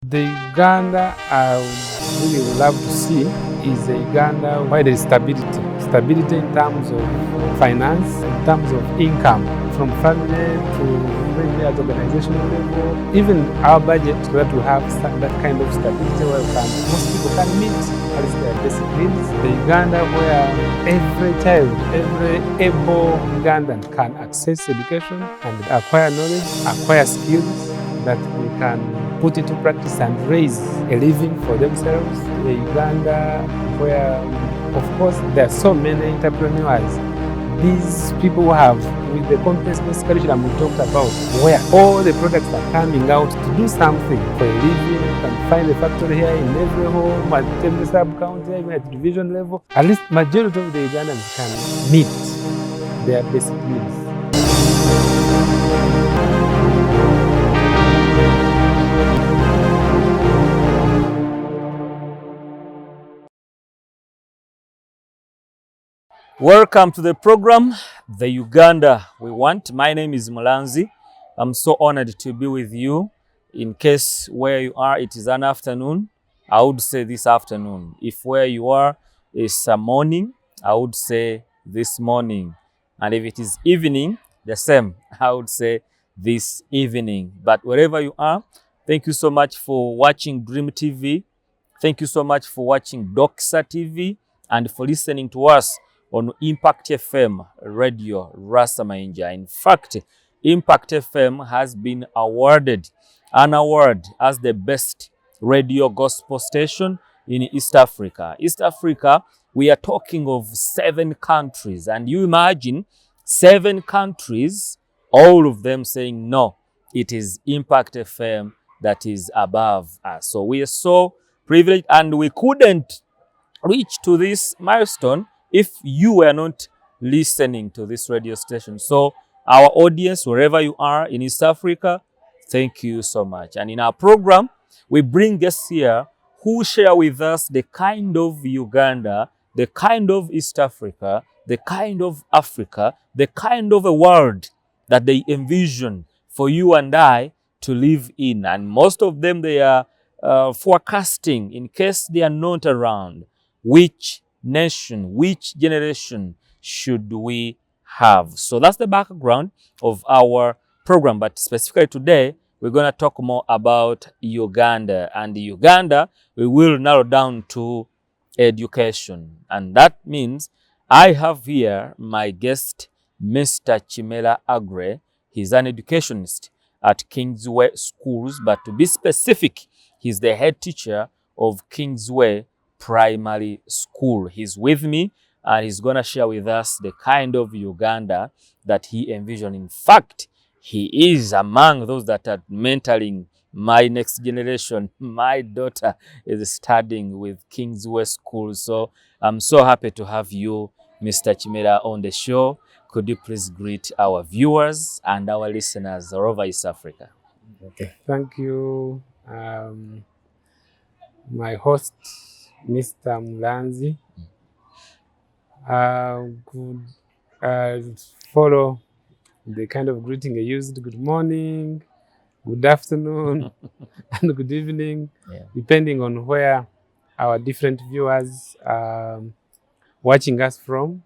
The Uganda I would really love to see is a Uganda where there is stability. Stability in terms of finance, in terms of income, from family to maybe at organizational level. Even our budget, so that we have that kind of stability where most people can meet at least their basic needs. The Uganda where every child, every able Ugandan can access education and acquire knowledge, acquire skills that they can put into practice and raise a living for themselves. A Uganda where, of course, there are so many entrepreneurs. These people who have, with the competence-based curriculum we talked about, where all the products are coming out to do something for a living. You can find a factory here in every home, at every sub-county, even at division level. At least majority of the Ugandans can meet their basic needs. Welcome to the program, The Uganda We Want. My name is Mulanzi. I'm so honored to be with you. In case where you are, it is an afternoon, I would say this afternoon. If where you are is a morning, I would say this morning. And if it is evening, the same, I would say this evening. But wherever you are, thank you so much for watching Dream TV. Thank you so much for watching Doxa TV and for listening to us on Impact FM Radio Rasamainja. In fact, Impact FM has been awarded an award as the best radio gospel station in East Africa. East Africa, we are talking of 7 countries, and you imagine 7 countries, all of them saying no, it is Impact FM that is above us. So we are so privileged, and we couldn't reach to this milestone if you were not listening to this radio station. So our audience, wherever you are in East Africa, thank you so much. And in our program, we bring guests here who share with us the kind of Uganda, the kind of East Africa, the kind of Africa, the kind of a world that they envision for you and I to live in. And most of them, they are forecasting, in case they are not around, which nation, which generation should we have? So that's the background of our program. But specifically today, we're going to talk more about Uganda. And Uganda, we will narrow down to education. And that means I have here my guest, Mr. Kimera Aggrey. He's an educationist at Kingsway Schools, but to be specific, he's the head teacher of Kingsway Primary School. He's with me and he's going to share with us the kind of Uganda that he envisioned. In fact, he is among those that are mentoring my next generation. My daughter is studying with Kingsway Schools. So I'm so happy to have you, Mr. Kimera, on the show. Could you please greet our viewers and our listeners all over East Africa? Okay. Thank you, my host, Mr. Mulanzi. Could follow the kind of greeting I used: good morning, good afternoon, and good evening, depending on where our different viewers are watching us from.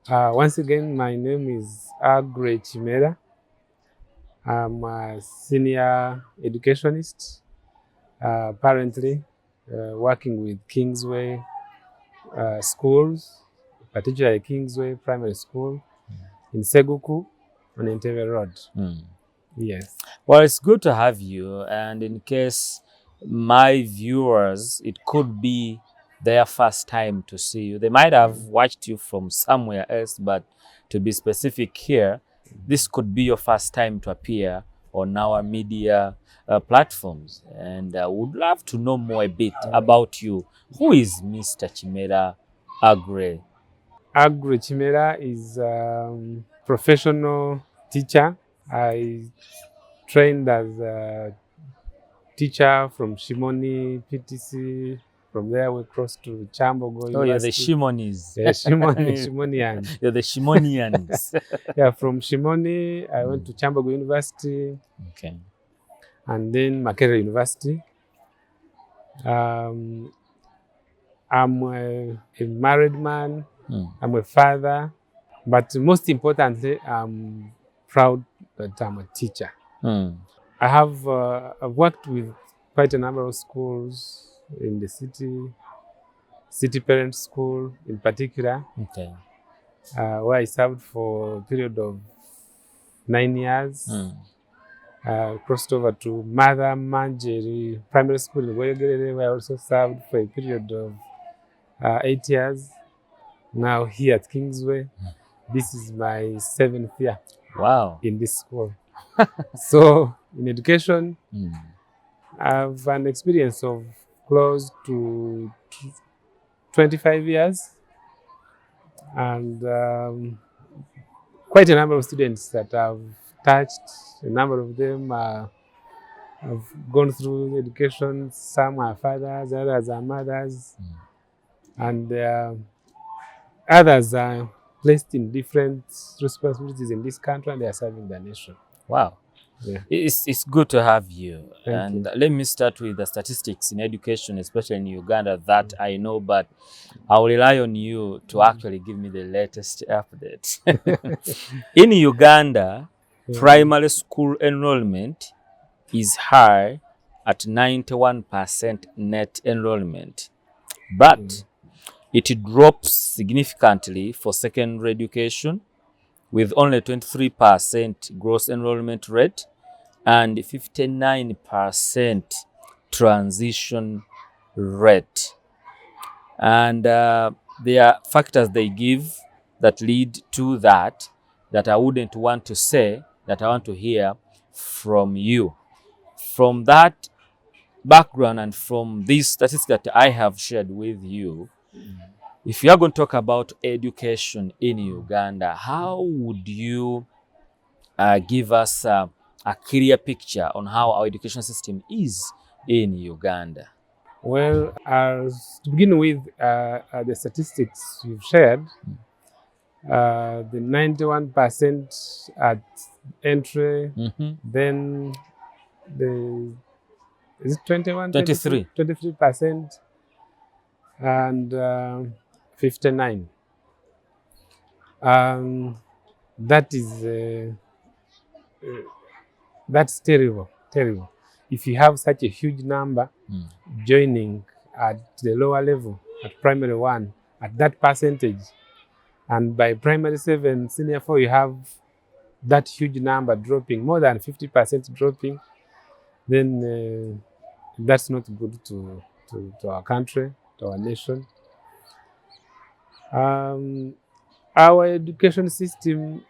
Once again, my name is Aggrey Kimera. I'm a senior educationist, currently working with Kingsway Schools, particularly Kingsway Primary School in Seguku on Entebbe Road. Yes. Well, it's good to have you. And in case my viewers, it could be their first time to see you. They might have watched you from somewhere else, but to be specific here, this could be your first time to appear on our media platforms. And I would love to know more a bit about you. Who is Mr. Kimera Aggrey? Aggrey Kimera is a professional teacher. I trained as a teacher from Shimoni PTC. From there, we crossed to Chambogo University. Oh, you're the Shimonis. Yeah, Shimonians. You're the Shimonians. Yeah, from Shimoni, I went to Chambogo University. Okay. and then Makerere University. I'm a married man. I'm a father, but most importantly, I'm proud that I'm a teacher. I've worked with quite a number of schools in the city parent school in particular, Okay. where I served for a period of 9 years. Crossed over to Mother Manjeri Primary School in Wegerere, where I also served for a period of 8 years. Now here at Kingsway, this is my 7th year. Wow. In this school. So in education, I have an experience of close to 25 years, and quite a number of students that I've touched. A number of them have gone through education. Some are fathers, others are mothers, and others are placed in different responsibilities in this country, and they are serving the nation. Wow. Yeah. It's good to have you. Thank you. Let me start with the statistics in education, especially in Uganda, that I know, but I'll rely on you to actually give me the latest updates. In Uganda, primary school enrollment is high at 91% net enrollment, but it drops significantly for secondary education, with only 23% gross enrollment rate and 59% transition rate. And there are factors they give that lead to that I wouldn't want to say, that I want to hear from you. From that background and from these statistics that I have shared with you, if you are going to talk about education in Uganda, how would you give us a clear picture on how our education system is in Uganda? Well, to begin with, the statistics you've shared, the 91% at entry, then is it 21? 23. 23%, and 59. That is that's terrible. If you have such a huge number joining at the lower level, at primary 1, at that percentage, and by primary 7, senior 4, you have that huge number dropping, more than 50% dropping, then that's not good to our country, to our nation. Our education system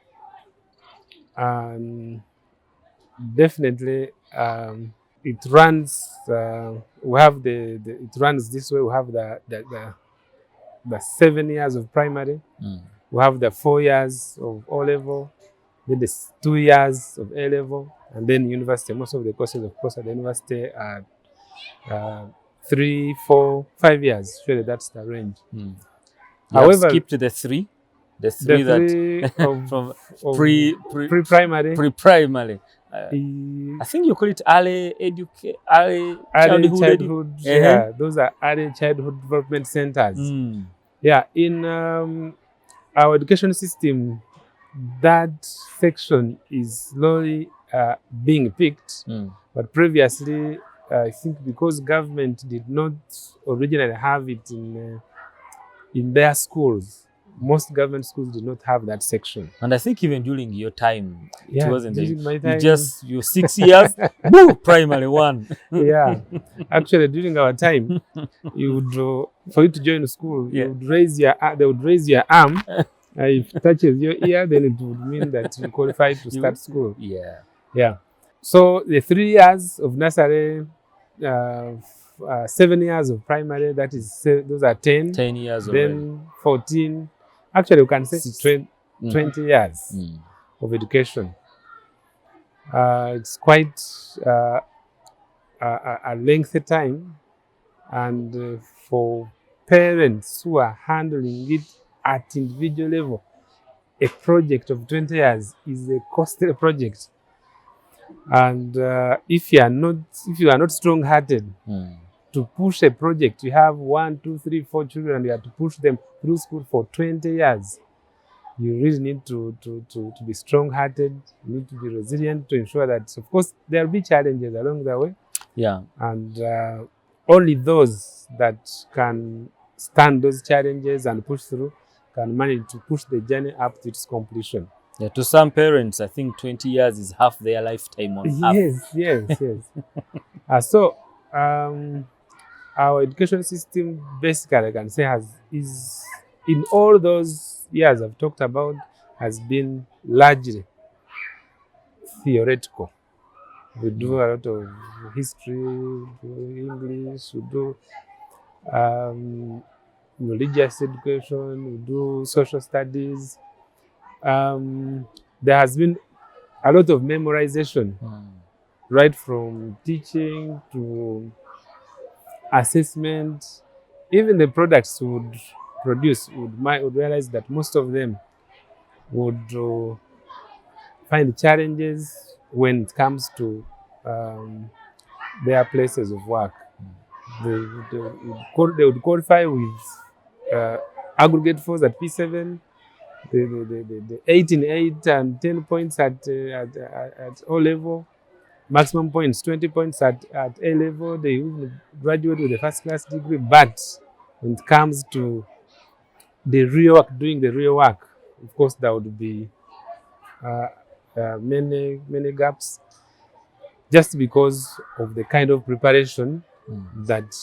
definitely it runs. We have it runs this way. We have the 7 years of primary. We have the 4 years of O level, then the 2 years of A level, and then university. Most of the courses, of course, at the university are 3, 4, 5 years. Surely that's the range. However, skip to the three that from pre-primary. Pre-primary. I think you call it early childhood. Yeah, those are early childhood development centers. Yeah, in our education system, that section is slowly being picked. But previously, I think because government did not originally have it in their schools, most government schools did not have that section. And I think even during your time, it wasn't during my time. You 6 years, woo, primary 1. Yeah, actually, during our time, you would for you to join the school, you would they would raise your arm. If it touches your ear, then it would mean that you qualify to start school. Yeah. So the 3 years of nursery, 7 years of primary, that is, those are 10. 10 years then already. 14. Actually, we can say 20 years of education. It's quite a lengthy time, and for parents who are handling it at individual level, a project of 20 years is a costly project. And if you are not strong-hearted to push a project, you have 1, 2, 3, 4 children, and you have to push them through school for 20 years. You really need to be strong-hearted. You need to be resilient to ensure that, of course, there will be challenges along the way. Yeah. And only those that can stand those challenges and push through can manage to push the journey up to its completion. Yeah, to some parents, I think 20 years is half their lifetime on earth. Yes. So our education system, basically, I can say, is in all those years I've talked about, has been largely theoretical. We do a lot of history, we do English, we do religious education, we do social studies. There has been a lot of memorization, right from teaching to assessment. Even the products we would produce would realize that most of them would find challenges when it comes to their places of work. They would qualify with aggregate 4s at P7, the 8 in 8 and 10 points at O level, maximum points 20 points at A level. They even graduate with a first class degree. But when it comes to the real work, doing the real work, of course, there would be many gaps, just because of the kind of preparation that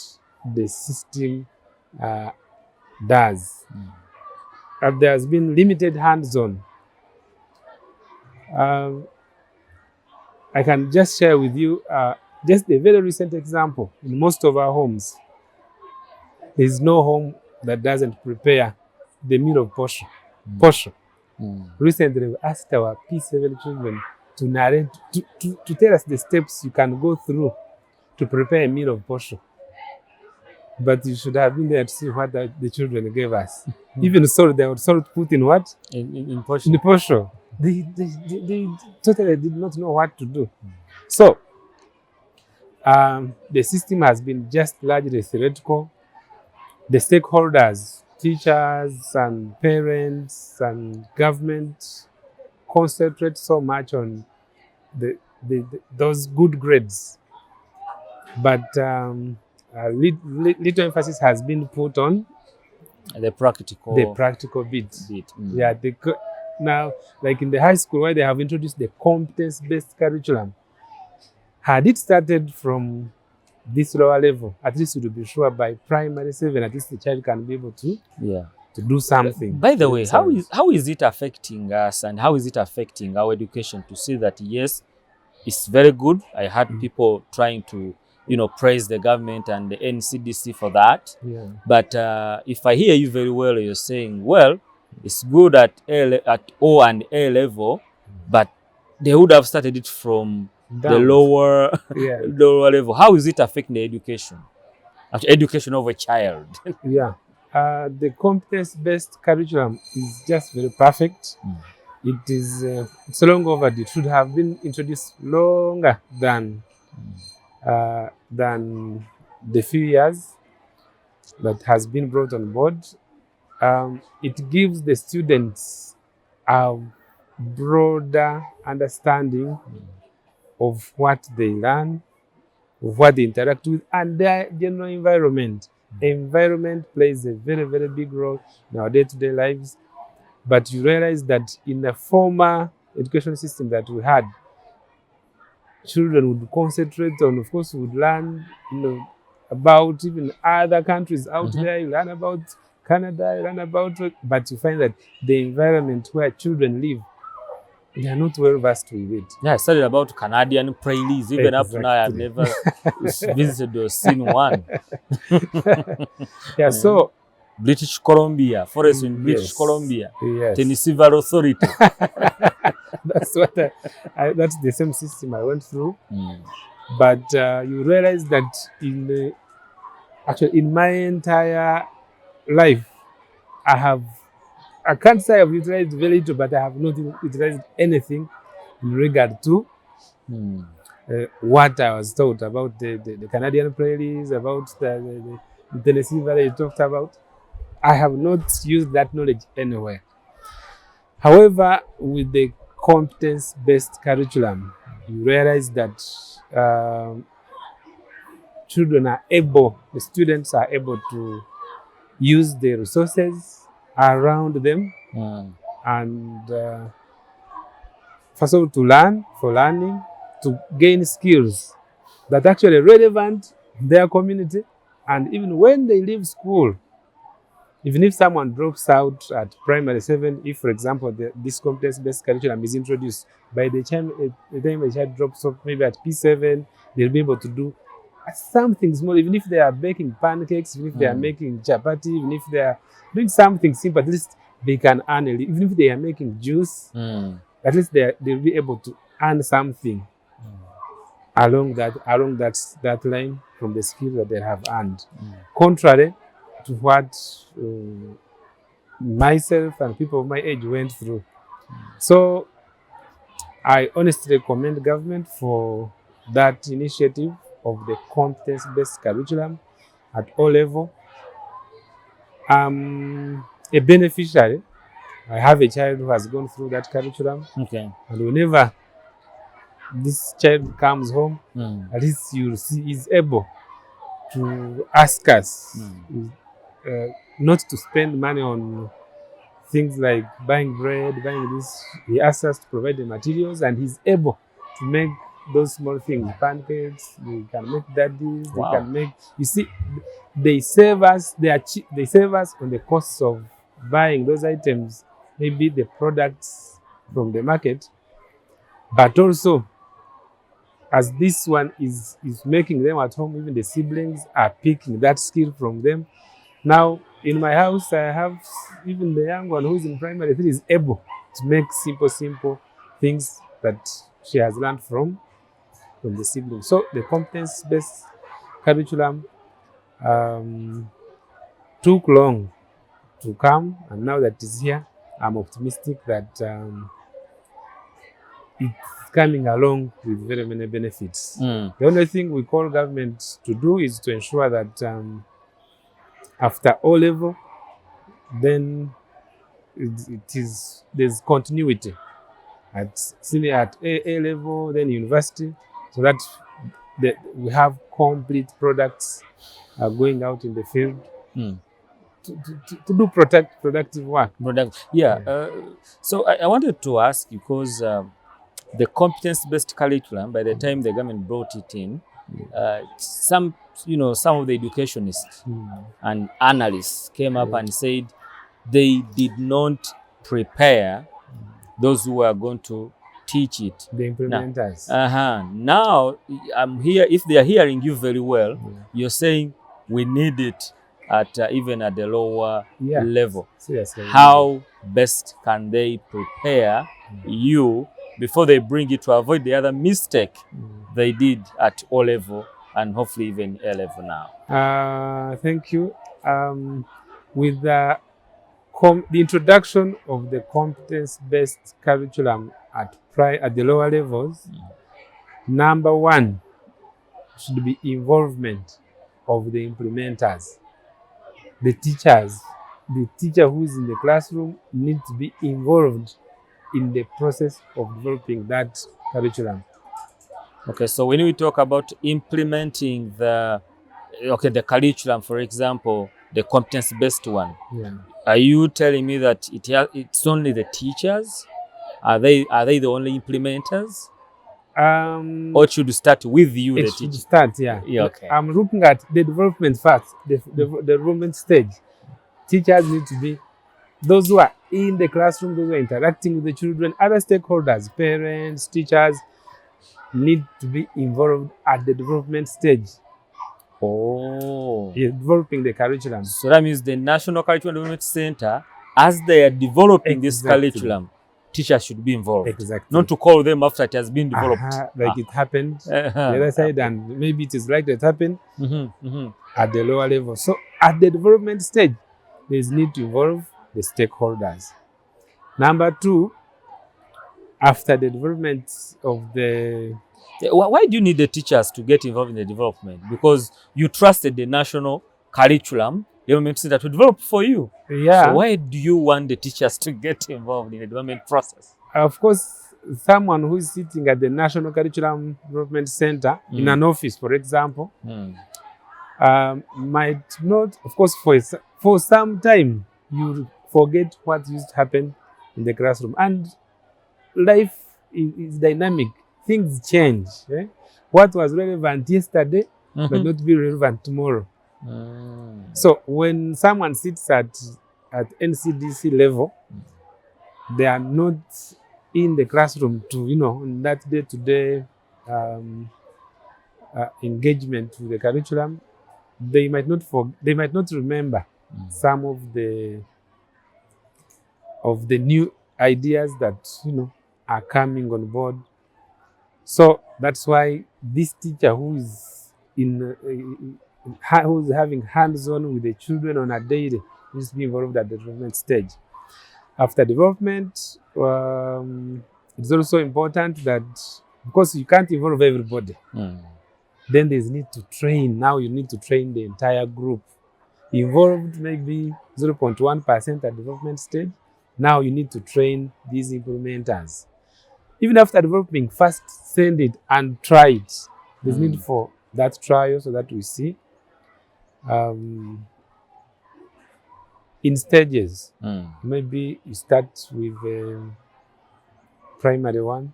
the system does. There has been limited hands-on. I can just share with you just a very recent example. In most of our homes, there is no home that doesn't prepare the meal of posho. Recently, we asked our P7 children to narrate, to tell us the steps you can go through to prepare a meal of posho. But you should have been there to see what the children gave us. Even salt, they would salt put in what? In posho. In the posho. They totally did not know what to do. So, the system has been just largely theoretical. The stakeholders, teachers and parents and government, concentrate so much on those good grades. But little emphasis has been put on the practical bit. Yeah, now, like in the high school, where they have introduced the competence-based curriculum, had it started from this lower level, at least to be sure by primary 7, at least the child can be able to do something. By the way, how is it affecting us, and how is it affecting our education to see that, yes, it's very good? I had people trying to, praise the government and the NCDC for that. Yeah. But if I hear you very well, you're saying, well, it's good at O and A level, but they would have started it from the lower level. How is it affecting the education of a child? Yeah. The competence-based curriculum is just very perfect. It is it's long overdue. It should have been introduced longer than the few years that has been brought on board. It gives the students a broader understanding of what they learn, of what they interact with, and their general environment. Environment plays a very, very big role in our day-to-day lives. But you realize that in the former education system that we had, children would concentrate on, of course, would learn, about even other countries out there. You learn about Canada, you learn about, but you find that the environment where children live, they are not well versed with it. Yeah, I studied about Canadian prairies. Even up to now, I have never visited or seen one. Yeah, so British Columbia, forest in British Columbia, Tennessee Valley Authority. That's what that's the same system I went through. But you realize that in my entire life, I can't say I've utilized very little, but I have not utilized anything in regard to what I was taught about the Canadian prairies, about the Tennessee Valley you talked about. I have not used that knowledge anywhere. However, with the competence-based curriculum, you realize that the students are able to use the resources around them and first of all to learning, to gain skills that are actually relevant in their community. And even when they leave school, even if someone drops out at primary 7, if, for example, this competence-based curriculum is introduced, by the time a child drops off, maybe at P7, they'll be able to do something small, even if they are baking pancakes, even if they are making chapati, even if they are doing something simple, at least they can earn, even if they are making juice, at least they'll be able to earn something along that line from the skill that they have earned. Contrary to what myself and people of my age went through. So I honestly commend government for that initiative of the competence-based curriculum at all level. I'm a beneficiary. I have a child who has gone through that curriculum. Okay. And whenever this child comes home, at least you'll see he's able to ask us not to spend money on things like buying bread, buying this. He asks us to provide the materials, and he's able to make those small things, pancakes. They can make daddies. Wow. They can make. You see, they save us. They save us on the costs of buying those items, maybe the products from the market, but also, as this one is making them at home, even the siblings are picking that skill from them. Now, in my house, I have even the young one who's in primary 3 is able to make simple things that she has learned from the siblings. So the competence-based curriculum took long to come, and now that it's here, I'm optimistic that it's coming along with very many benefits. The only thing we call government to do is to ensure that after O level, then there's continuity at senior, at A level, then university, so that we have complete products going out in the field to do productive work. So I wanted to ask you, because the competence-based curriculum, by the time the government brought it in, some of the educationists and analysts came up and said they did not prepare those who are going to teach it. The implementers. Now, I'm here. If they are hearing you very well, you're saying we need it at even at the lower level. Seriously. How best can they prepare you before they bring it, to avoid the other mistake they did at O level and hopefully even A level now? Thank you. With the introduction of the competence-based curriculum at the lower levels, number one should be involvement of the implementers. The teachers, the teacher who is in the classroom needs to be involved in the process of developing that curriculum. Okay, so when we talk about implementing the curriculum, for example, the competence-based one, are you telling me that it's only the teachers? Are they the only implementers? Or it should start with you, the teacher? It should start, okay. I'm looking at the development first, the development stage. Teachers need to be those who are in the classroom, those who are interacting with the children. Other stakeholders, parents, teachers, need to be involved at the development stage. Developing the curriculum. So that means the National Curriculum Development Center, as they are developing this curriculum, teachers should be involved. Exactly. Not to call them after it has been developed. It happened the other side, and maybe it is likely to happen at the lower level. So at the development stage, there is need to involve the stakeholders. Number two, after the development of the Why do you need the teachers to get involved in the development? Because you trusted the national curriculum, development center to develop for you. Yeah. So why do you want the teachers to get involved in the development process? Of course, someone who is sitting at the National Curriculum Development Center in an office, for example, might not, of course, for some time, you forget what used to happen in the classroom. And life is dynamic. Things change. Eh? What was relevant yesterday might not be relevant tomorrow. So when someone sits at NCDC level, they are not in the classroom to, in that day-to-day engagement with the curriculum. They might not remember some of the new ideas that are coming on board. So that's why this teacher who is who's having hands-on with the children on a daily needs to be involved at the development stage. After development, it's also important that, because you can't involve everybody, then there's need to train. Now you need to train the entire group. Involved maybe 0.1% at development stage. Now you need to train these implementers. Even after developing, first send it and try it. There's need for that trial so that we see in stages. Maybe you start with primary one,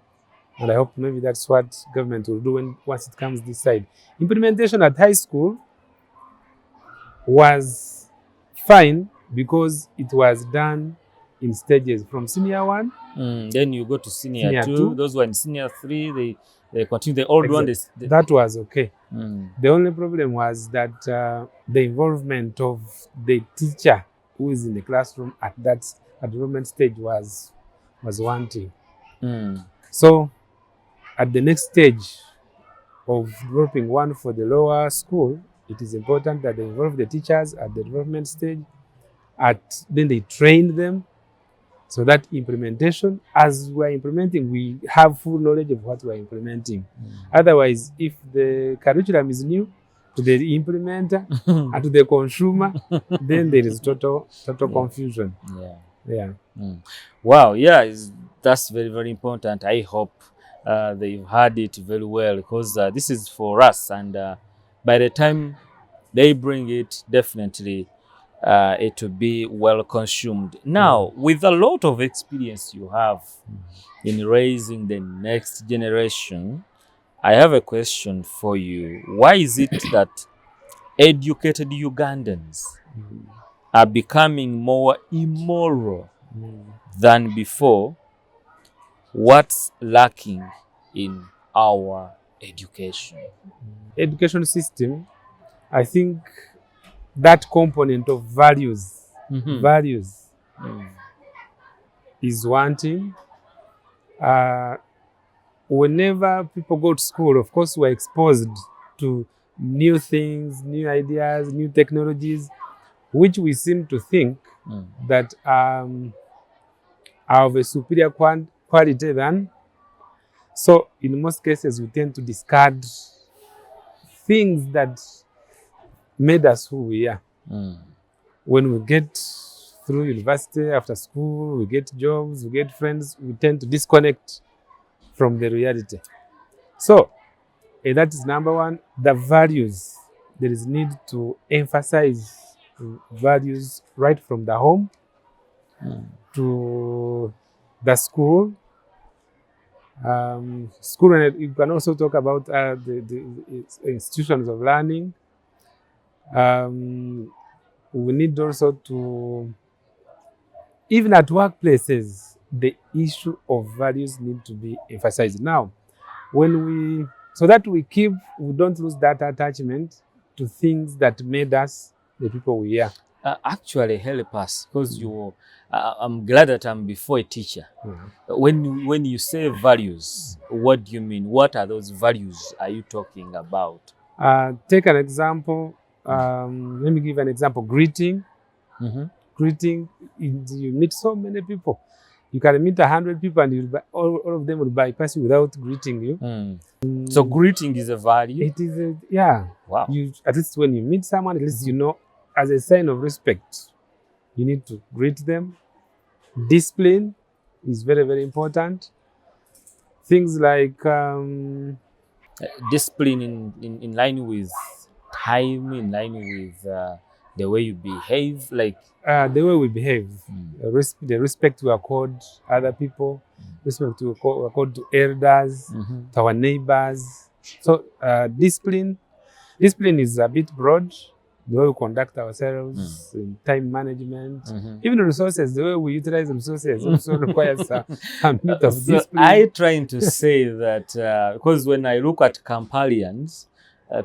and I hope maybe that's what government will do once it comes this side. Implementation at high school was fine because it was done in stages from senior one. Then you go to senior two. Those who are in senior three, they continue. The old one, that was okay. The only problem was that the involvement of the teacher who is in the classroom at development stage was wanting. So at the next stage of developing one for the lower school, it is important that they involve the teachers at the development stage. Then they train them, so that implementation, as we're implementing, we have full knowledge of what we're implementing. Otherwise, if the curriculum is new to the implementer and to the consumer, then there is total confusion. Wow, that's very, very important. I hope they've had it very well, because this is for us, and by the time they bring it, definitely it will be well consumed. Now, with a lot of experience you have in raising the next generation, I have a question for you. Why is it that educated Ugandans are becoming more immoral than before? What's lacking in our education? Education system, I think that component of values is wanting. Whenever people go to school, of course, we're exposed to new things, new ideas, new technologies, which we seem to think that are of a superior quality than. So in most cases, we tend to discard things that made us who we are. When we get through university, after school, we get jobs, we get friends, we tend to disconnect from the reality. So that is number one. The values, there is need to emphasize values right from the home to the school. School, you can also talk about the institutions of learning. We need also to, even at workplaces, the issue of values need to be emphasized. Now, so that we don't lose that attachment to things that made us the people we are. Actually, help us, because I'm glad that I'm before a teacher. When you say values, what do you mean? What are those values are you talking about? Take an example. Let me give an example. Greeting. Greeting, you meet so many people. You can meet 100 people and all of them will bypass you without greeting you. So greeting is a value? It is, yeah. Wow. At least when you meet someone, at least you know, as a sign of respect, you need to greet them. Discipline is very, very important. Things like discipline in line with time, in line with the way you behave, like the way we behave, the respect we accord other people, respect we accord to elders, to our neighbors. So discipline is a bit broad. The way we conduct ourselves, in time management, even resources, the way we utilize resources also requires a bit of discipline. I trying to say that because when I look at Kampalians,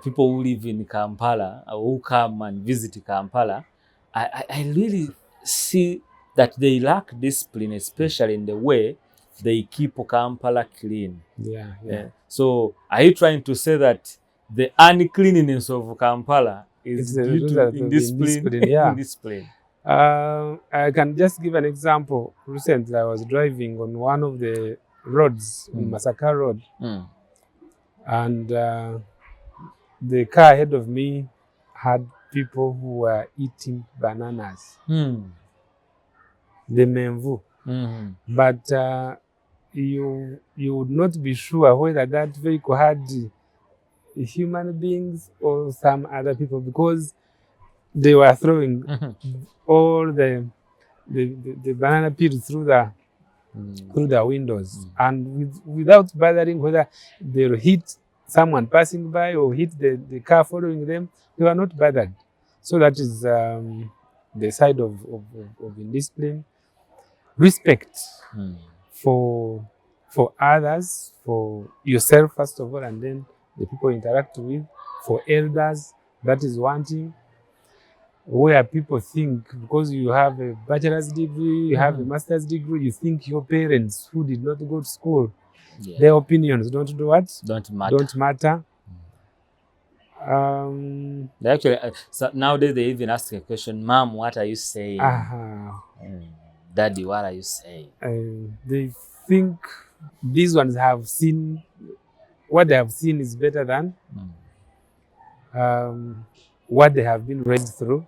people who live in Kampala or who come and visit Kampala, I really see that they lack discipline, especially in the way they keep Kampala clean. Yeah. So are you trying to say that the uncleanliness of Kampala is due to indiscipline? Yeah. Indiscipline. I can just give an example. Recently, I was driving on one of the roads, Masaka Road, and the car ahead of me had people who were eating bananas, the menvu. But you would not be sure whether that vehicle had human beings or some other people, because they were throwing all the banana peels through the windows, and without bothering whether they'll hit someone passing by or hit the car following them. They were not bothered. So that is the side of indiscipline. Respect for others, for yourself first of all, and then the people you interact with. For elders, that is one thing. Where people think because you have a bachelor's degree, you have a master's degree, you think your parents who did not go to school, their opinions don't do what? Don't matter. Don't matter. They actually, so nowadays they even ask a question, Mom, what are you saying? Daddy, what are you saying? They think these ones have seen, what they have seen is better than what they have been raised through.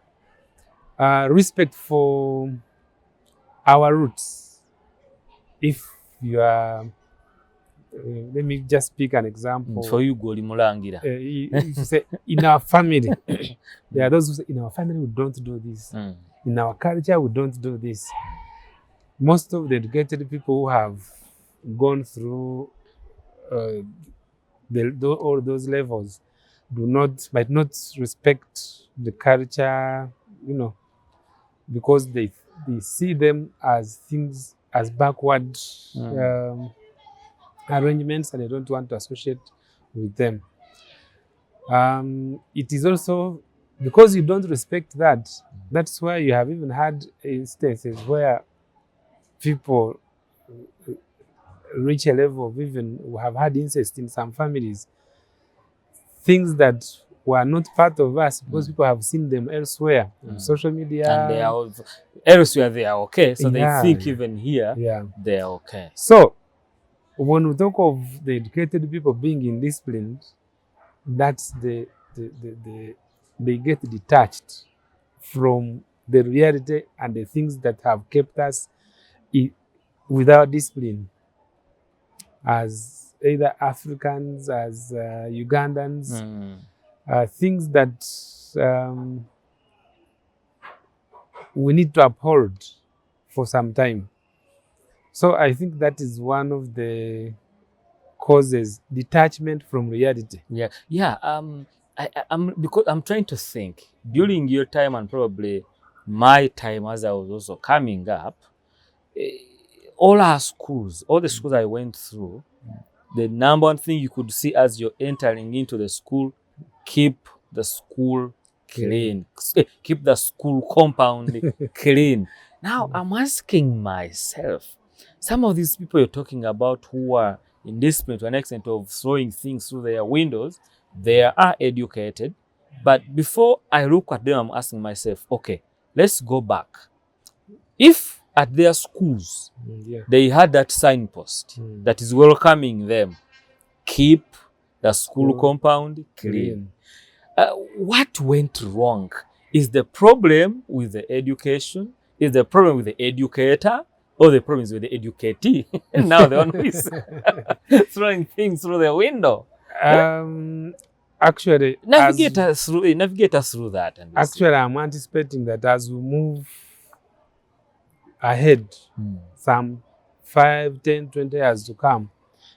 Respect for our roots. If you are, let me just pick an example. For you, Goli Mulangira. If you say, in our family, there are those who say, in our family, we don't do this. In our culture, we don't do this. Most of the educated people who have gone through all those levels might not respect the culture, because they see them as things, as backward arrangements, and they don't want to associate with them. It is also because you don't respect that. That's why you have even had instances where people reach a level of even have had incest in some families. Things that were not part of us because people have seen them elsewhere on social media. And they are elsewhere, they are okay. So they think even here, they are okay. So when we talk of the educated people being indisciplined, that's they get detached from the reality and the things that have kept us without discipline as either Africans, as Ugandans, things that we need to uphold for some time. So I think that is one of the causes, detachment from reality. Because I'm trying to think during your time and probably my time as I was also coming up, all the schools I went through, the number one thing you could see as you're entering into the school, keep the school clean, keep the school compound clean. Now I'm asking myself, some of these people you're talking about who are indisciplined to an extent of throwing things through their windows, they are educated. But before I look at them, I'm asking myself, okay, let's go back. If at their schools, Yeah. they had that signpost that is welcoming them. Keep the school compound clean. What went wrong? Is the problem with the education? Is the problem with the educator? Or the problem is with the educatee? Now the one who is throwing things through the window. Actually, Navigate us through that. And actually, I'm anticipating that as we move ahead, some 5, 10, 20 years to come,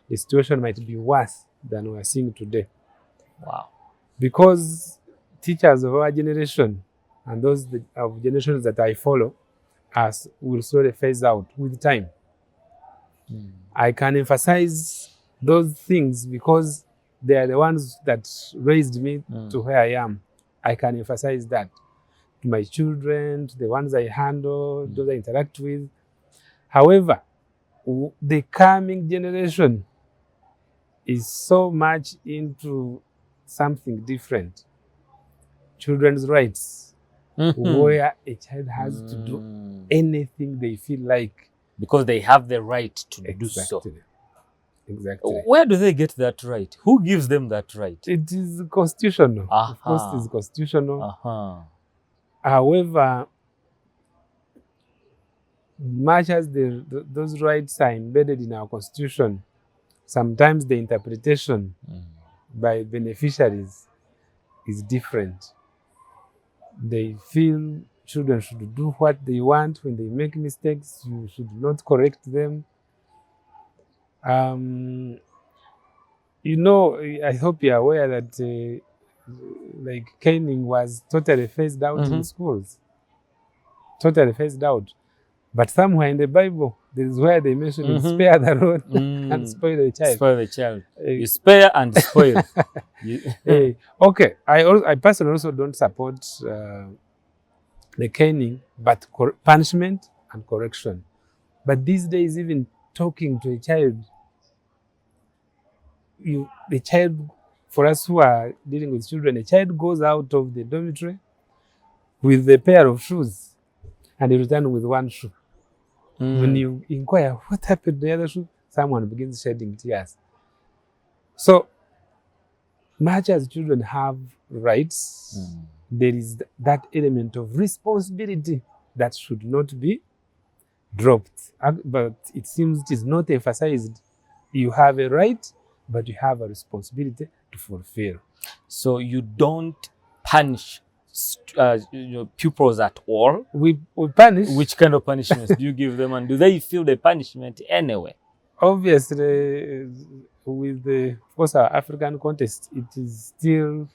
the situation might be worse than we are seeing today. Wow. Because teachers of our generation and those of generations that I follow will slowly phase out with time. I can emphasize those things because they are the ones that raised me to where I am. I can emphasize that to my children, to the ones I handle, those I interact with. However, the coming generation is so much into something different. Children's rights, where a child has to do anything they feel like. Because they have the right to do so. Exactly. Where do they get that right? Who gives them that right? It is constitutional. Of course, it is constitutional. However, much as those rights are embedded in our constitution, sometimes the interpretation by beneficiaries is different. They feel children should do what they want. When they make mistakes, you should not correct them. You know, I hope you're aware that like caning was totally phased out in schools. Totally phased out. But somewhere in the Bible, this is where they mention spare the rod and spoil the child. Spoil the child. You spare and spoil. Okay, I personally also don't support the caning, but punishment and correction. But these days, even talking to a child, the child, for us who are dealing with children, a child goes out of the dormitory with a pair of shoes and he returns with one shoe. When you inquire what happened to the other shoe, someone begins shedding tears. So much as children have rights, there is that element of responsibility that should not be dropped. But it seems it is not emphasized. You have a right, but you have a responsibility to fulfill. So you don't punish pupils at all? We punish. Which kind of punishments do you give them, and do they feel the punishment anyway? Obviously, with of course our African context, it is still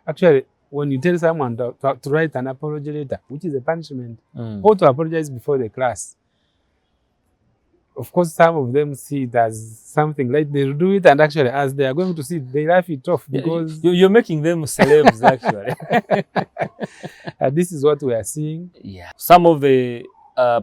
actually when you tell someone to write an apology letter, which is a punishment, or to apologize before the class. Of course, some of them see it as something like they do it, and actually, as they are going to see it, they laugh it off because you're making them celebs. Actually, this is what we are seeing. Yeah, some of the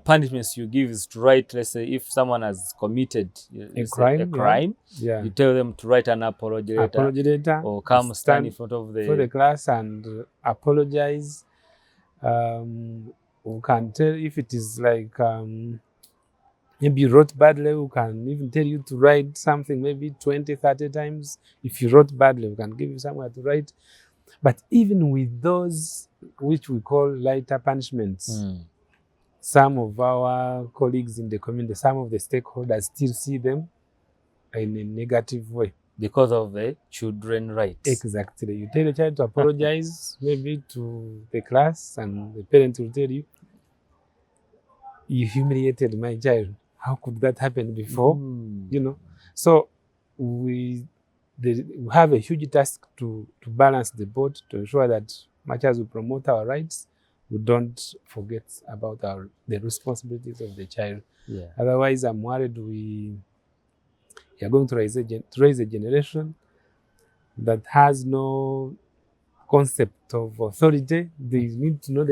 punishments you give is to write. Let's say if someone has committed a crime, you tell them to write an apology letter, or come stand in front of the class and apologize. We can tell if it is like. Maybe you wrote badly, we can even tell you to write something maybe 20, 30 times. If you wrote badly, we can give you somewhere to write. But even with those, which we call lighter punishments, some of our colleagues in the community, some of the stakeholders still see them in a negative way. Because of the children's rights. Exactly. You tell a child to apologize maybe to the class, and the parent will tell you, you humiliated my child. How could that happen before? You know, so we have a huge task to balance the boat, to ensure that much as we promote our rights, we don't forget about the responsibilities of the child. Yeah. Otherwise, I'm worried we are going to raise a generation that has no concept of authority. They need to know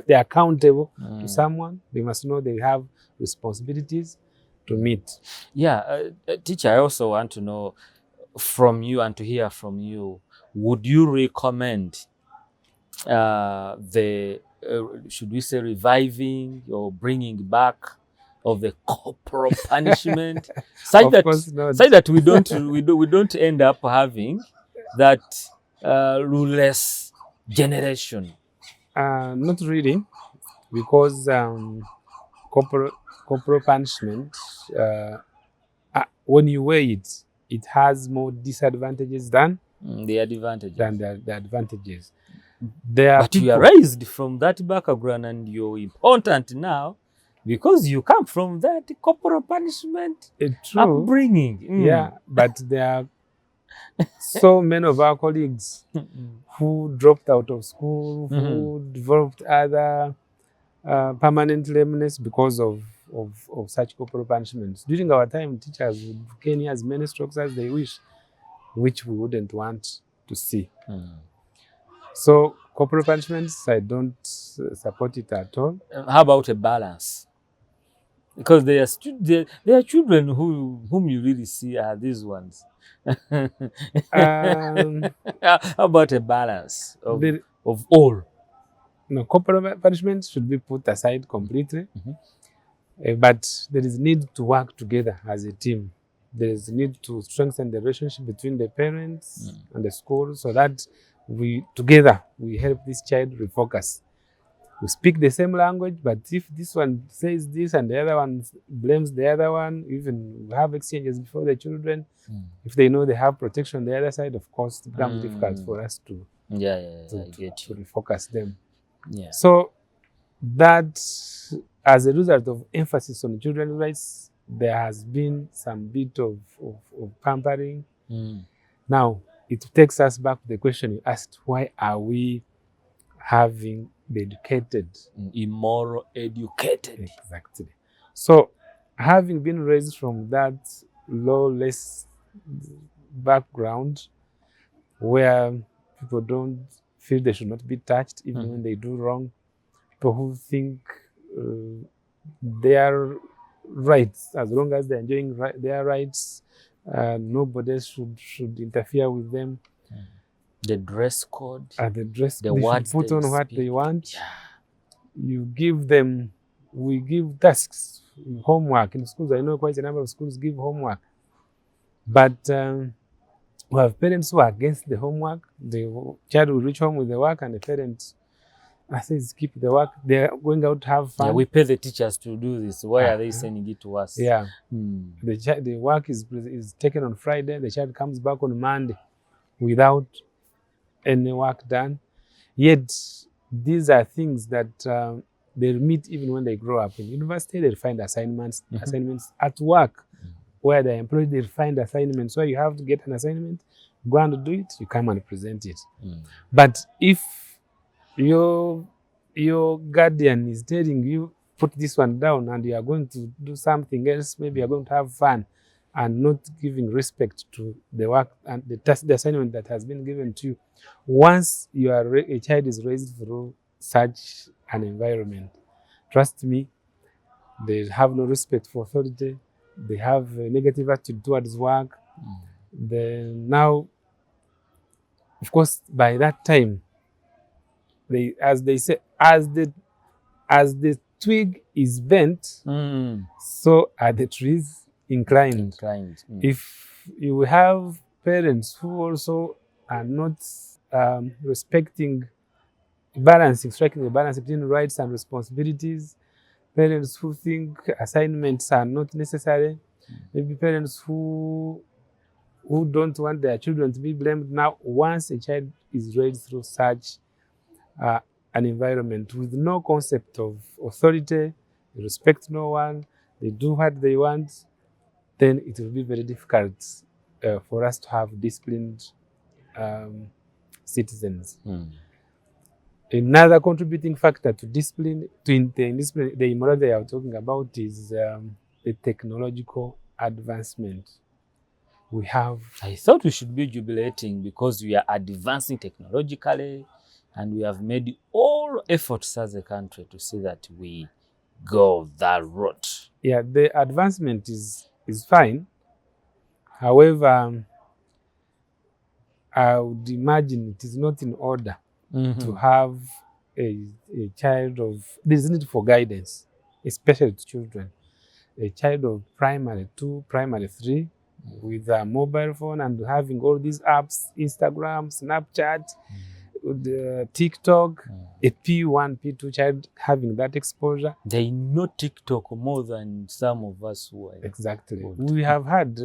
they're accountable to someone. They must know they have responsibilities to meet. Yeah, teacher, I also want to know from you and to hear from you, would you recommend the should we say, reviving or bringing back of the corporal punishment, such Of course not. that we don't end up having that ruleless generation? Not really, because corporal punishment, when you weigh it, it has more disadvantages than The advantages. the advantages. There are But you are people- raised from that background and you're important now because you come from that corporal punishment True. upbringing. Yeah, but there are so many of our colleagues who dropped out of school, who developed other permanent lameness because of such corporal punishments. During our time, teachers would gain as many strokes as they wish, which we wouldn't want to see. So corporal punishments, I don't support it at all. How about a balance? Because there are children whom you really see are these ones. Um, How about a balance of all? No, corporal punishment should be put aside completely. But there is need to work together as a team. There is need to strengthen the relationship between the parents and the school, so that together we help this child refocus. We speak the same language, but if this one says this and the other one blames the other one, even we have exchanges before the children. If they know they have protection on the other side, of course, it becomes difficult for us to I get to refocus them. Yeah. So that, as a result of emphasis on children's rights, there has been some bit of pampering. Now, it takes us back to the question you asked: why are we having the educated, immoral educated? Exactly. So, having been raised from that lawless background, where people don't feel they should not be touched, even when they do wrong, people who think their rights, as long as they're enjoying their rights, nobody should interfere with them. The dress code, the dress, the they words should put they on what speak. they want. Yeah. You give them, we give tasks, homework. In schools, I know quite a number of schools give homework. But we have parents who are against the homework. The child will reach home with the work, and the parents says keep the work. They're going out to have fun. Yeah, we pay the teachers to do this. Why are they sending it to us? Yeah. The work is taken on Friday. The child comes back on Monday without any work done. Yet these are things that they'll meet even when they grow up. In university, they'll find assignments at work. Where they're employed, they'll find assignments. So you have to get an assignment, go and do it, you come and present it. But if your guardian is telling you, put this one down, and you are going to do something else, maybe you're going to have fun, and not giving respect to the work and the assignment that has been given to you. Once a child is raised through such an environment, trust me, they have no respect for authority. They have a negative attitude towards work. Then now, of course, by that time, as they say, as the twig is bent, so are the trees inclined. If you have parents who also are not striking the balance between rights and responsibilities, parents who think assignments are not necessary, maybe parents who don't want their children to be blamed. Now, once a child is raised through such an environment with no concept of authority, they respect no one, they do what they want, then it will be very difficult for us to have disciplined citizens. Another contributing factor to discipline, the immorality I was talking about, is the technological advancement. I thought we should be jubilating because we are advancing technologically, and we have made all efforts as a country to see that we go that route. Yeah, the advancement is fine. However, I would imagine it is not in order to have a child of, there's need for guidance, especially to children. A child of primary 2, primary 3, with a mobile phone and having all these apps, Instagram, Snapchat, the TikTok, a P1, P2 child having that exposure. They know TikTok more than some of us who are Exactly. old. We have had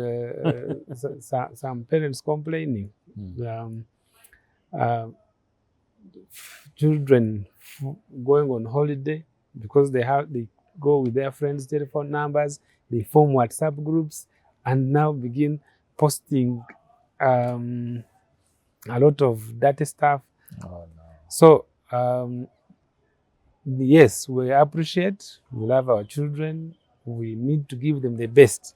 some parents complaining. Children going on holiday because they go with their friends' telephone numbers, they form WhatsApp groups, and now begin posting a lot of dirty stuff. Oh, no. So yes, we appreciate, we love our children, we need to give them the best.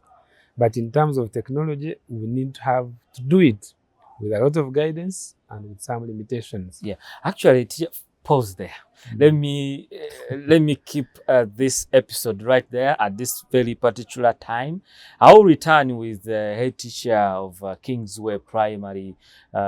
But in terms of technology, we need to do it with a lot of guidance and with some limitations. Yeah, actually, pause there. Let me keep this episode right there at this very particular time. I'll return with the head teacher of Kingsway Primary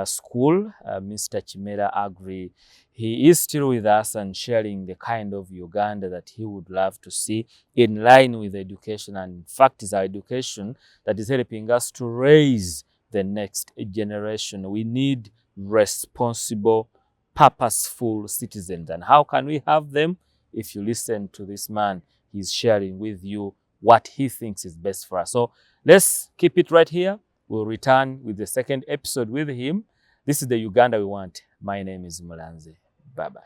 School, Mr. Kimera Aggrey. He is still with us and sharing the kind of Uganda that he would love to see in line with education. And in fact, it's our education that is helping us to raise the next generation. We need responsible, purposeful citizens. And how can we have them? If you listen to this man, he's sharing with you what he thinks is best for us. So let's keep it right here. We'll return with the second episode with him. This is the Uganda we want. My name is Mulanzi. Bye-bye.